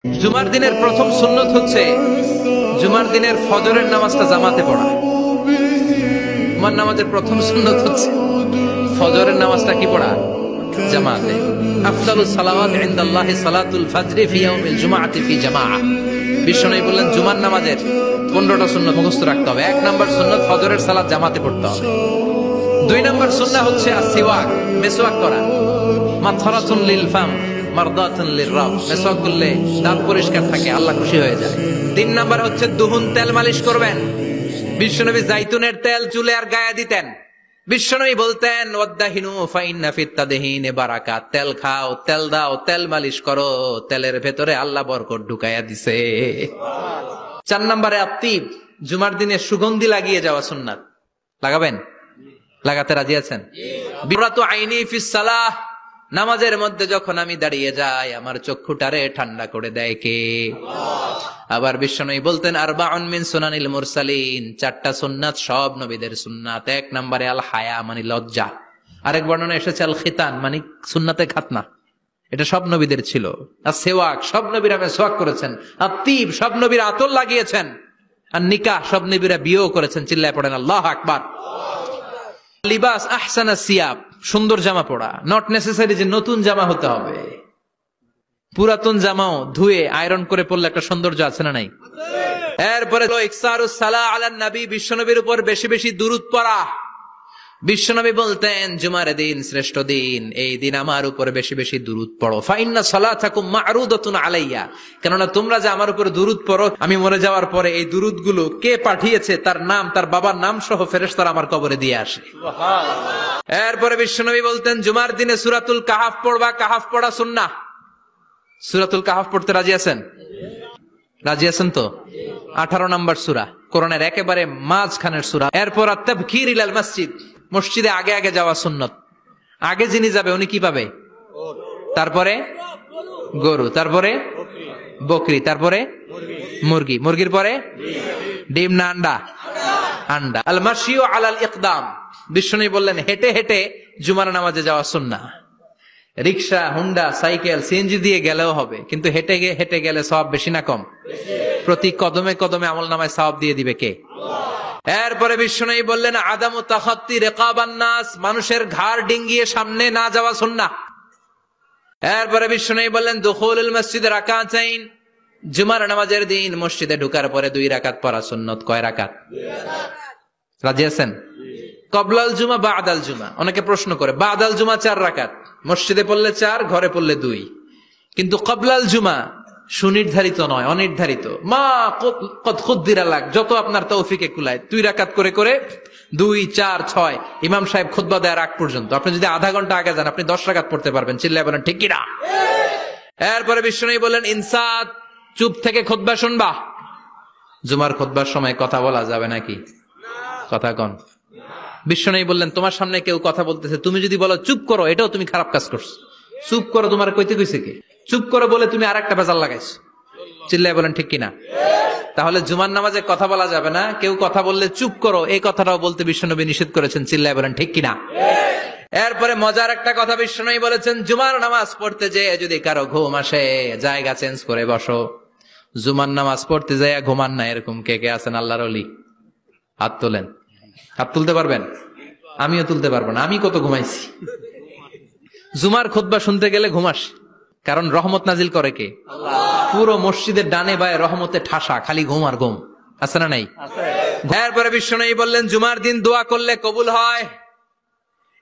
জুমার দিনের প্রথম সুন্নত হচ্ছে জুমার দিনের ফজরের নামাজটা জামাতে পড়া। জুমার নামাজের প্রথম সুন্নত হচ্ছে ফজরের নামাজটা কি পড়া? জামাতে। আফদালুস সালাওয়াত ইনদাল্লাহি সালাতুল ফজরি ফি ইয়াউমিল জুমআতি ফি জামাআহ। বিশ্বনবী বললেন জুমার নামাজের 15টা সুন্নত মুখস্থ রাখতে হবে। 1 নাম্বার সুন্নত ফজরের সালাত জামাতে পড়তে হবে। 2 নাম্বার সুন্নাহ হচ্ছে আসওয়াক, মিসওয়াক করা। মাতহারাতুন লিল ফাম মারদাতুন লিররাব, মিসওয়াক করলে দাঁত পরিষ্কার থাকে, আল্লাহ খুশি হয়ে যায়। 3 নাম্বার হচ্ছে দুহুন, তেল মালিশ করবেন। বিশ্বনবী জাইতুনের তেল চুলে আর গায়ে দিতেন। বিশ্বনবী বলতেন ওয়াদাহিনু ফাইন্না ফিত তাদহিনে বারাকাত, তেল খাও, তেল দাও, তেল মালিশ করো, তেলের ভেতরে আল্লাহ বরকত ঢুকাইয়া দিছে। 4 নম্বরে আত্তিব, জুমার দিনে সুগন্ধি লাগিয়ে যাওয়া সুন্নাত। লাগাবেন? লাগাতে রাজি আছেন? বিরাতু আইনি ফিস সালাহ, নামাজের মধ্যে যখন আমি দাঁড়িয়ে যাই আমার চক্ষুটারে ঠান্ডা করে দেয় কে? আবার বিশ্বনবী বলতেন আরবাউন মিন সুনানিল মুরসালিন, 4টা সুন্নাত সব নবীদের সুন্নাত। 1 নম্বরে আল হায়া মানে লজ্জা। আরেক বর্ণনা এসেছে আল খিতান মানে সুন্নাতে খাতনা, এটা সব নবীদের ছিল। আর সেওয়াক, সব নবীরা মেসওয়াক করেছেন। আত্তিব, সব নবীরা আতর লাগিয়েছেন। আর নিকাহ, সব নবীরা বিয়েও করেছেন। চিল্লায় পড়েন আল্লাহু আকবার। লিবাস আহসানা সিয়াব, সুন্দর জামা পড়া। নট নেসেসারি যে নতুন জামা হতে হবে, পুরাতন জামাও ধুয়ে আয়রন করে পড়লে একটা সৌন্দর্য আছে না নাই? এরপরে ইকসারুস সালাহ আলান নবী, বিশ্বনবীর উপর বেশি বেশি দুরূদ পড়া। বিশ্বনবী বলতেন জুমার দিন শ্রেষ্ঠ দিন, এই দিন আমার উপর বেশি বেশি দুরূদ পড়ো। ফাইন্না সালাতাকুম মা'রুদাতুন আলাইয়া, কেননা তোমরা যে আমার উপর দুরূদ পড়ো, আমি মরে যাওয়ার পরে এই দুরূদগুলো কে পাঠিয়েছে তার নাম, তার বাবার নাম সহ ফেরেশতারা আমার কবরে দিয়ে আসে। সুবহানাল্লাহ। এরপরে বিশ্বনবী বলতেন জুমার দিনে সূরাতুল কাহাফ পড়বা। কাহাফ পড়া সুন্নাহ। সূরাতুল কাহাফ পড়তে রাজি আছেন? রাজি আছেন তো? 18 নম্বর সূরা, কোরআনের একেবারে মাঝখানের সূরা। এরপর আত-তাবকির ইলাল মসজিদ, মসজিদে আগে আগে যাওয়া সুন্নত। আগে যিনি যাবে উনি কি পাবে? তারপরে গরু, তারপরে বকরি, তারপরে মুরগি, মুরগির পরে ডিম না আন্ডা? আন্ডা। আল মাশিউ আলাল ইকদাম, বিশ্বনবী বললেন হেঁটে হেঁটে জুমার নামাজে যাওয়া সুন্নাহ। রিকশা, হুন্ডা, সাইকেল, সিএনজি দিয়ে গেলেও হবে, কিন্তু হেঁটে হেঁটে গেলে সওয়াব বেশি না কম? প্রতি কদমে কদমে আমলনামায় সওয়াব দিয়ে দিবে কে? এরপরে বিশ্বনবী বললেন আদামু তাখাত্তি রিকাবান নাস, মানুষের ঘাড় ডিঙ্গিয়ে সামনে না যাওয়া সুন্নাহ। এরপরে বিশ্বনবী বললেন দুখুলুল মসজিদে রাকাতাইন, জুমার নামাজের দিন মসজিদে ঢোকার পরে 2 রাকাত পড়া সুন্নত। কয় রাকাত? 2 রাকাত। রাজি আছেন? কবলাল জুমা বাদাল জুমা, অনেকে প্রশ্ন করে বাদাল জুমা 4 রাকাত, মসজিদে পড়লে 4, ঘরে পড়লে 2, কিন্তু কবলাল জুমা সুনির্ধারিত নয়, অনির্ধারিত। মা কদ খুদ্দিরা লাক, যত আপনার তৌফিকে কুলায় 2 রাকাত করে করে 2, 4, 6 ইমাম সাহেব খুতবা দেওয়ার আগ পর্যন্ত। আপনি যদি আধা ঘন্টা আগে যান আপনি 10 রাকাত পড়তে পারবেন। চিল্লায় বলেন ঠিক কিনা? এরপরে বিশ্বনবী বলেন ইনসাত, চুপ থেকে খুতবা শুনবা। জুমার খুতবার সময় কথা বলা যাবে নাকি? কথা কন। বিশ্বনবী বললেন তোমার সামনে কেউ কথা বলতেছে, তুমি যদি বলো চুপ করো, এটাও তুমি খারাপ কাজ করছো। চুপ করো তোমার কইতে কইছে কে? চুপ করো বলে তুমি আরেকটা ভেজাল লাগাইছো। চিল্লায় বলেন ঠিক কিনা? তাহলে জুমার নামাজে কথা বলা যাবে না, কেউ কথা বললে চুপ করো এই কথাটাও বলতে বিশ্বনবী নিষেধ করেছেন। চিল্লায় বলেন ঠিক কিনা? এরপরে মজার একটা কথা বিশ্বনবী বলেছেন জুমার নামাজ পড়তে যেয়ে যদি কারো ঘুম আসে জায়গা চেঞ্জ করে বসো। জুমার নামাজ পড়তে যেয়ে ঘুমান না, এরকম কে কে আছেন আল্লাহর ওলি? হাত তোলেন। হাত তুলতে পারবেন? আমিও তুলতে পারবো না, আমি কত ঘুমাইছি। জুমার খুতবা শুনতে গেলে ঘুমাস, কারণ রহমত নাজিল করে কে? আল্লাহ। পুরো মসজিদের ডানে বায়ে রহমতে ঠাসা, খালি ঘুম আর ঘুম। আছে না নাই? এরপরে বিশ্বনবী বললেন জুমার দিন দোয়া করলে কবুল হয়।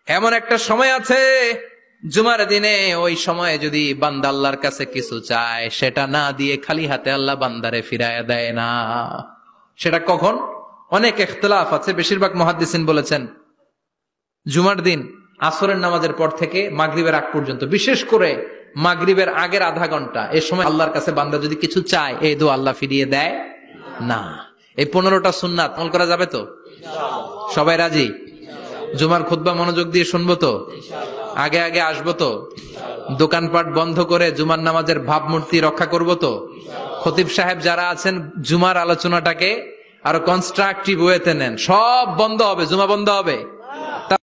এমন একটা সময় আছে জুমার দিনে, ওই সময়ে যদি বান্দা আল্লাহর কাছে কিছু চায় সেটা না দিয়ে খালি হাতে আল্লাহ বান্দারে ফিরাইয়া দেয় না। সেটা কখন? অনেক ইখতিলাফ আছে, বেশিরভাগ মুহাদ্দিসিন বলেছেন জুমার দিন আসরের নামাজের পর থেকে মাগরিবের আগ পর্যন্ত, বিশেষ করে মাগরিবের আগের আধা ঘন্টা, এই সময় আল্লাহর কাছে বান্দা যদি কিছু চায় এই দোয়া আল্লাহ ফিরিয়ে দেয় না। এই 15টা সুন্নাত আমল করা যাবে তো? সবাই রাজি? জুমার খুতবা মনোযোগ দিয়ে শুনবো তো? আগে আগে আসবো তো? দোকানপাট বন্ধ করে জুমার নামাজের ভাবমূর্তি রক্ষা করবো তো? খতিব সাহেব যারা আছেন জুমার আলোচনাটাকে আরো কনস্ট্রাকটিভ ওয়েতে নেন, সব বন্ধ হবে, জুমা বন্ধ হবে।